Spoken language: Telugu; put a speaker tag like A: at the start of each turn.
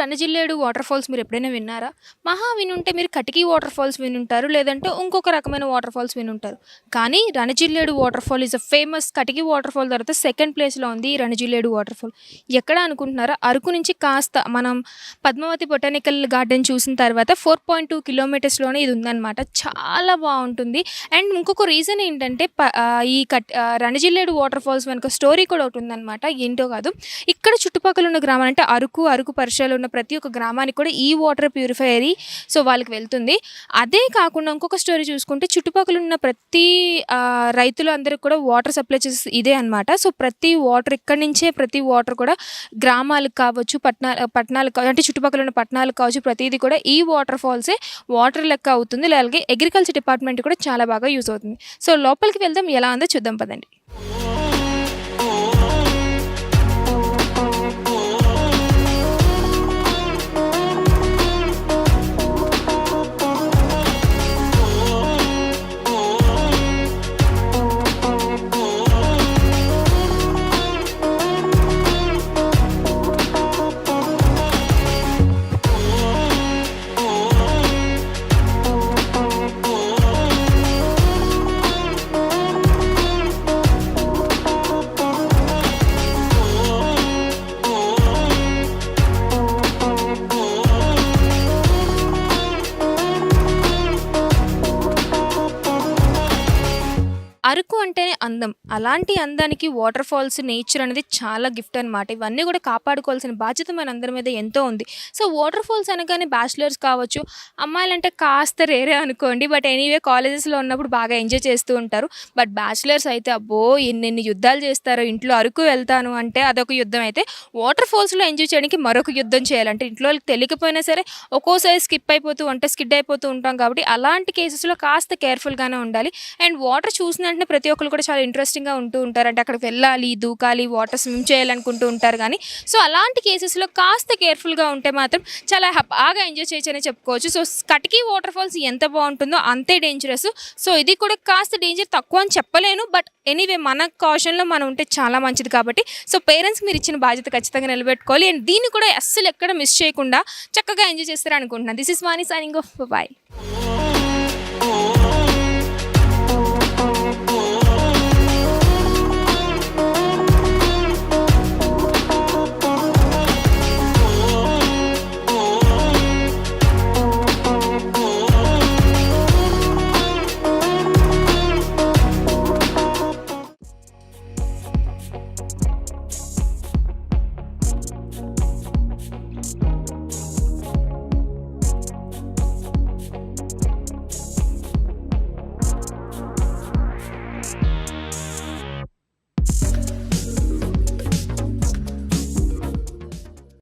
A: రణజిల్లేడు వాటర్ ఫాల్స్ మీరెప్పుడైనా విన్నారా? మహా వినుంటే మీరు కటికి వాటర్ ఫాల్స్ వినుంటారు. లేదంటే ఇంకొక రకమైన వాటర్ ఫాల్స్ వినుంటారు. కానీ రణజిల్లేడు water fall is a famous. Katiki water fall తర్వాత సెకండ్ ప్లేస్‌లో ఉంది ఈ రణజిల్లేడు వాటర్ ఫాల్. ఎక్కడ అనుకుంటున్నారా? అరకు నుంచి కాస్త మనం పద్మావతి బొటానికల్ గార్డెన్ చూసిన తర్వాత 4.2 కిలోమీటర్స్‌లోనే ఇది ఉందనమాట. చాలా బావుంటుంది. అండ్ ఇంకొక రీజన్ ఏంటంటే రణజిల్లేడు వాటర్ ఫాల్స్ వెనక స్టోరీ కూడా ఒకటుందనమాట. ఏంటో కాదు. ఇక్కడ చుట్టుపక్కల ఉన్న గ్రామాలు అంటే అరకు పరిసరాల్లో ఉన్న ప్రతి ఒక్క గ్రామానికి కూడా ఈ వాటర్ ప్యూరిఫైయర్ సో వాళ్ళకి వెళ్తుంది. అదే కాకుండా ఇంకొక స్టోరీ చూసుకుంటే చుట్టుపక్కల ఉన్న ప్రతి రైతులు అందరికి కూడా వాటర్ సప్లై చేసేది ఇదే అనమాట. సో ప్రతి వాటర్ ఇక్కడి నుంచే ప్రతి వాటర్ కూడా గ్రామాలకు కావచ్చు, పట్టణాలకు కావచ్చు, అంటే చుట్టుపక్కల ఉన్న పట్టణాలకు కావచ్చు, ప్రతిదీ కూడా ఈ వాటర్ ఫాల్సే వాటర్ లెక్క అవుతుంది. అలాగే అగ్రికల్చర్ డిపార్ట్మెంట్ కూడా చాలా బాగా యూజ్ అవుతుంది. సో లోపలికి వెళ్దాం, ఎలా ఉందో చూద్దాం పదండి. అరకు అంటేనే అందం. అలాంటి అందానికి వాటర్ ఫాల్స్, నేచర్ అనేది చాలా గిఫ్ట్ అనమాట. ఇవన్నీ కూడా కాపాడుకోవాల్సిన బాధ్యత మనందరి మీద ఎంతో ఉంది. సో వాటర్ ఫాల్స్ అనగానే బ్యాచిలర్స్ కావచ్చు, అమ్మాయిలంటే కాస్త రేరే అనుకోండి. బట్ ఎనీవే కాలేజెస్‌లో ఉన్నప్పుడు బాగా ఎంజాయ్ చేస్తూ ఉంటారు. బట్ బ్యాచిలర్స్ అయితే అబ్బో! ఎన్నెన్ని యుద్ధాలు చేస్తారో. ఇంట్లో అరకు వెళ్తాను అంటే అదొక యుద్ధం అయితే, వాటర్ ఫాల్స్‌లో ఎంజాయ్ చేయడానికి మరొక యుద్ధం చేయాలంటే ఇంట్లో వాళ్ళకి తెలియకపోయినా సరే ఒక్కోసారి స్కిడ్ అయిపోతూ ఉంటాం కాబట్టి అలాంటి కేసెస్‌లో కాస్త కేర్‌ఫుల్‌గానే ఉండాలి. అండ్ వాటర్ చూసిన వెంటనే ప్రతి ఒక్కరు కూడా చాలా ఇంట్రెస్టింగ్‌గా ఉంటూ ఉంటారు. అంటే అక్కడికి వెళ్ళాలి, దూకాలి, వాటర్ స్విమ్ చేయాలనుకుంటూ ఉంటారు కానీ, సో అలాంటి కేసెస్‌లో కాస్త కేర్‌ఫుల్‌గా ఉంటే మాత్రం చాలా బాగా ఎంజాయ్ చేయొచ్చనే చెప్పుకోవచ్చు. సో కటికి వాటర్ ఫాల్స్ ఎంత బావుంటుందో అంతే డేంజరస్. సో ఇది కూడా కాస్త డేంజర్ తక్కువ అని చెప్పలేను. బట్ ఎనీవే మన కాషన్‌లో మనం ఉంటే చాలా మంచిది కాబట్టి, సో పేరెంట్స్‌కి మీరు ఇచ్చిన బాధ్యత ఖచ్చితంగా నిలబెట్టుకోవాలి. అండ్ దీన్ని కూడా అస్సలు ఎక్కడ మిస్ చేయకుండా చక్కగా ఎంజాయ్ చేస్తారనుకుంటున్నాను. This is Vani signing off. By.